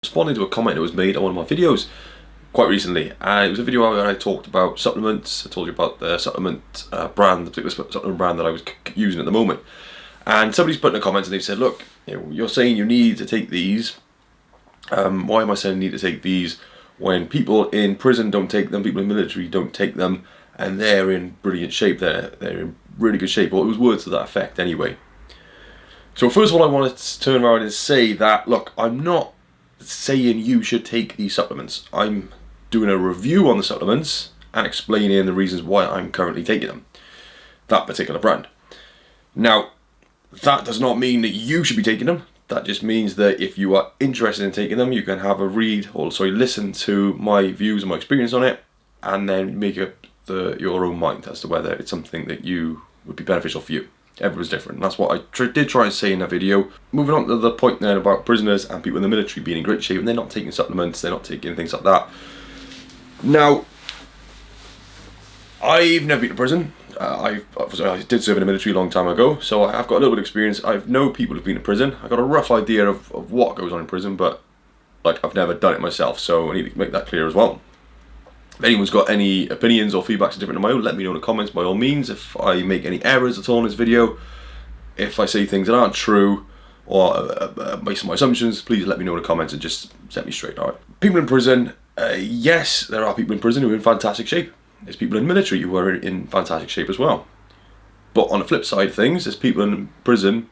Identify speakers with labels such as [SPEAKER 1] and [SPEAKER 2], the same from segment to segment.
[SPEAKER 1] Responding to a comment that was made on one of my videos quite recently. It was a video where I talked about supplements. I told you about the supplement brand, the particular supplement brand that I was using at the moment. And somebody's put in a comment and they said, look, you're saying you need to take these. Why am I saying you need to take these when people in prison don't take them, people in military don't take them, and they're in brilliant shape, they're in really good shape? Well, it was words to that effect anyway. So first of all, I wanted to turn around and say that, look, I'm not saying you should take these supplements. I'm doing a review on the supplements and explaining the reasons why I'm currently taking them, that particular brand. Now, that does not mean that you should be taking them. That just means that if you are interested in taking them, you can have a read, or listen to my views and my experience on it, and then make up your own mind as to whether it's something that you would be beneficial for you. Everyone's different. And that's what I did try and say in that video. Moving on to the point then about prisoners and people in the military being in great shape and they're not taking supplements, they're not taking things like that. Now, I've never been to prison. I did serve in the military a long time ago, so I've got a little bit of experience. I know people who've been to prison. I've got a rough idea of what goes on in prison, but I've never done it myself, so I need to make that clear as well. If anyone's got any opinions or feedbacks different to my own, let me know in the comments by all means. If I make any errors at all in this video, if I say things that aren't true or based on my assumptions, please let me know in the comments and just set me straight. Alright. People in prison, yes, there are people in prison who are in fantastic shape. There's people in military who are in fantastic shape as well. But on the flip side of things, there's people in prison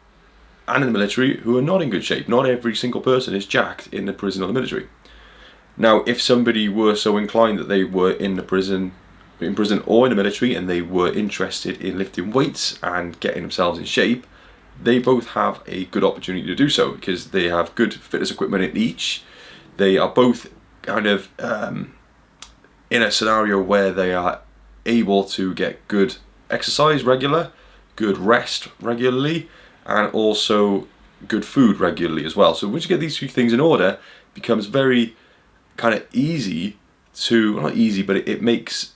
[SPEAKER 1] and in the military who are not in good shape. Not every single person is jacked in the prison or the military. Now, if somebody were so inclined that they were in prison or in the military, and they were interested in lifting weights and getting themselves in shape, they both have a good opportunity to do so because they have good fitness equipment in each. They are both kind of in a scenario where they are able to get good exercise regular, good rest regularly, and also good food regularly as well. So once you get these three things in order, it becomes very kind of easy to, not easy, but it makes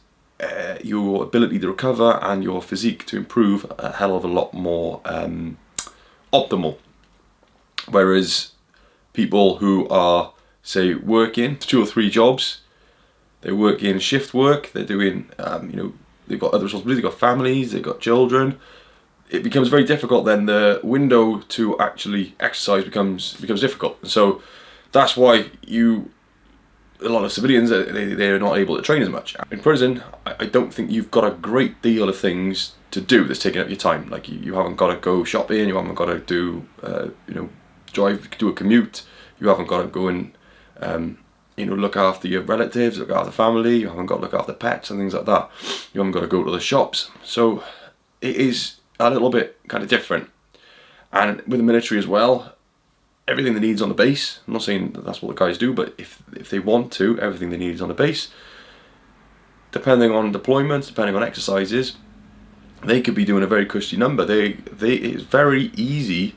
[SPEAKER 1] your ability to recover and your physique to improve a hell of a lot more optimal. Whereas people who are, say, working 2 or 3 jobs, they work in shift work, they're doing, they've got other responsibilities, they've got families, they've got children. It becomes very difficult then. The window to actually exercise becomes difficult. And so that's why a lot of civilians, they're not able to train as much. In prison, I don't think you've got a great deal of things to do that's taking up your time. Like you haven't got to go shopping, you haven't got to do, do a commute, you haven't got to go and, look after your relatives, look after family, you haven't got to look after pets and things like that. You haven't got to go to the shops. So it is a little bit kind of different. And with the military as well, everything they need is on the base. I'm not saying that that's what the guys do, but if they want to, everything they need is on the base. Depending on deployments, depending on exercises, they could be doing a very cushy number. It's very easy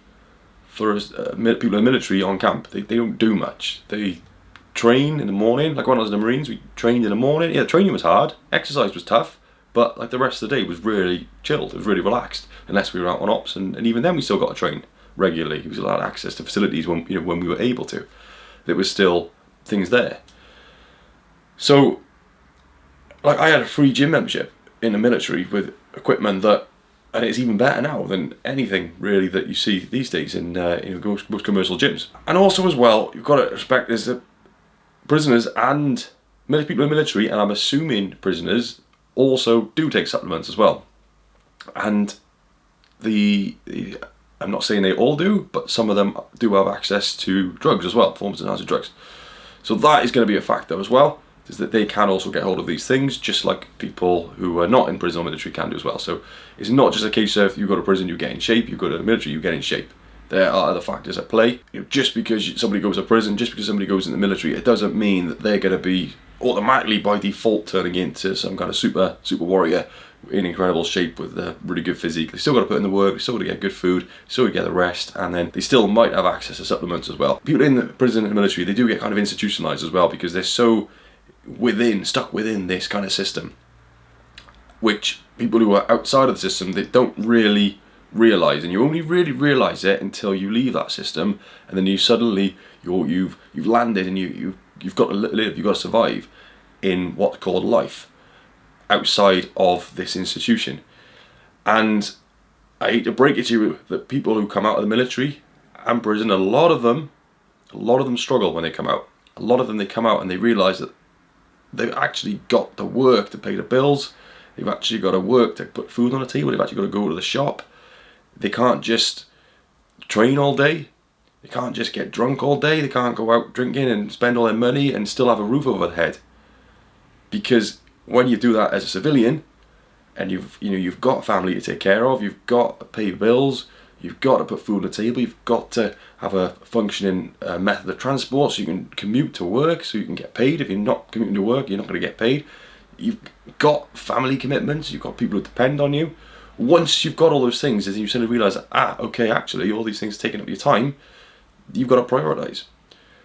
[SPEAKER 1] for us, people in the military on camp. They don't do much. They train in the morning. Like when I was in the Marines, we trained in the morning. Yeah, training was hard. Exercise was tough. But like the rest of the day was really chilled. It was really relaxed. Unless we were out on ops, and even then we still got to train regularly. He was allowed access to facilities when we were able to. There was still things there. So, like I had a free gym membership in the military with equipment and it's even better now than anything really that you see these days in most commercial gyms. And also as well, you've got to respect is that prisoners and people in the military, and I'm assuming prisoners, also do take supplements as well. And I'm not saying they all do, but some of them do have access to drugs as well, performance enhancing drugs. So that is going to be a factor as well, is that they can also get hold of these things, just like people who are not in prison or military can do as well. So it's not just a case of you go to prison, you get in shape, you go to the military, you get in shape. There are other factors at play. Just because somebody goes to prison, just because somebody goes in the military, it doesn't mean that they're going to be automatically by default turning into some kind of super warrior in incredible shape with a really good physique. They still got to put in the work, they still got to get good food, still got to get the rest, and then they still might have access to supplements as well. People in the prison and the military, they do get kind of institutionalized as well because they're so stuck within this kind of system, which people who are outside of the system, they don't really realise, and you only really realise it until you leave that system, and then you suddenly you've landed, and you've got to live, you've got to survive in what's called life outside of this institution. And I hate to break it to you that people who come out of the military and prison, a lot of them struggle when they come out. A lot of them, they come out and they realise that they've actually got to work to pay the bills. They've actually got to work to put food on the table. They've actually got to go to the shop. They can't just train all day. They can't just get drunk all day. They can't go out drinking and spend all their money and still have a roof over their head. Because when you do that as a civilian, and you've got family to take care of, you've got to pay bills, you've got to put food on the table, you've got to have a functioning method of transport so you can commute to work, so you can get paid. If you're not commuting to work, you're not going to get paid. You've got family commitments, you've got people who depend on you. Once you've got all those things, and you suddenly realise, okay, actually, all these things taking up your time, you've got to prioritise.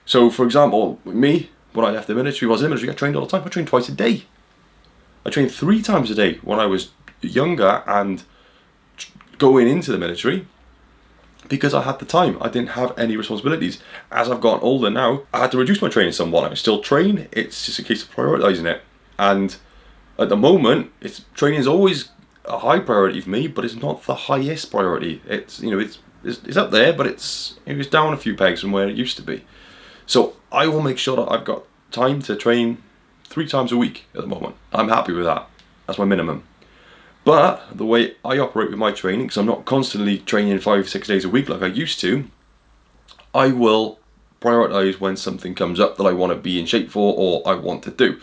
[SPEAKER 1] So, for example, me, when I left the military, I trained all the time. I trained twice a day. I trained 3 times a day when I was younger and going into the military, because I had the time. I didn't have any responsibilities. As I've gotten older now, I had to reduce my training somewhat. I still train, it's just a case of prioritising it. And at the moment, training is always a high priority for me, but it's not the highest priority. It's up there, but it's down a few pegs from where it used to be. So I will make sure that I've got time to train 3 times a week at the moment. I'm happy with that. That's my minimum. But the way I operate with my training, because I'm not constantly training 5-6 days a week like I used to, I will prioritise when something comes up that I want to be in shape for or I want to do.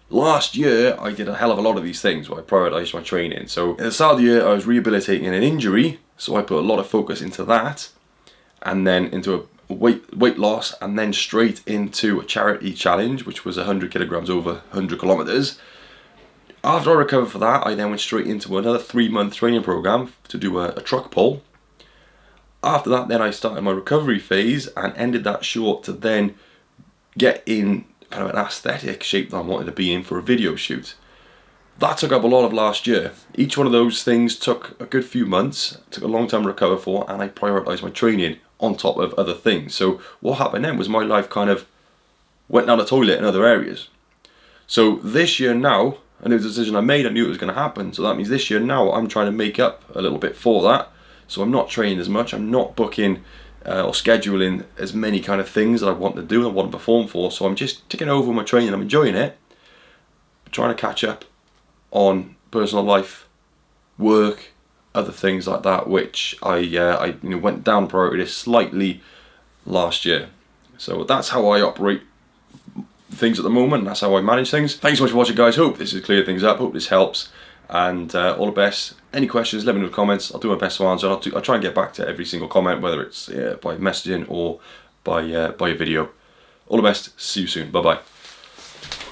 [SPEAKER 1] Last year, I did a hell of a lot of these things where I prioritised my training. So at the start of the year, I was rehabilitating an injury, so I put a lot of focus into that, and then into a weight loss, and then straight into a charity challenge, which was 100 kilograms over 100 kilometers. After I recovered for that, I then went straight into another 3-month training program to do a truck pull. After that, then I started my recovery phase and ended that short to then get in kind of an aesthetic shape that I wanted to be in for a video shoot. That took up a lot of last year. Each one of those things took a good few months, took a long time to recover for, and I prioritised my training on top of other things. So what happened then was my life kind of went down the toilet in other areas. So this year now, I knew the decision I made, I knew it was going to happen. So that means this year now I'm trying to make up a little bit for that. So I'm not training as much, I'm not booking or scheduling as many kind of things that I want to do and I want to perform for. So I'm just ticking over my training, I'm enjoying it, trying to catch up on personal life, work, other things like that, which I went down priority slightly last year. So that's how I operate things at the moment, and that's how I manage things. Thanks so much for watching, guys. Hope this has cleared things up, hope this helps, and all the best. Any questions, let me know in the comments. I'll do my best to answer. I'll try and get back to every single comment, whether it's by messaging or by a video. All the best, see you soon, bye bye.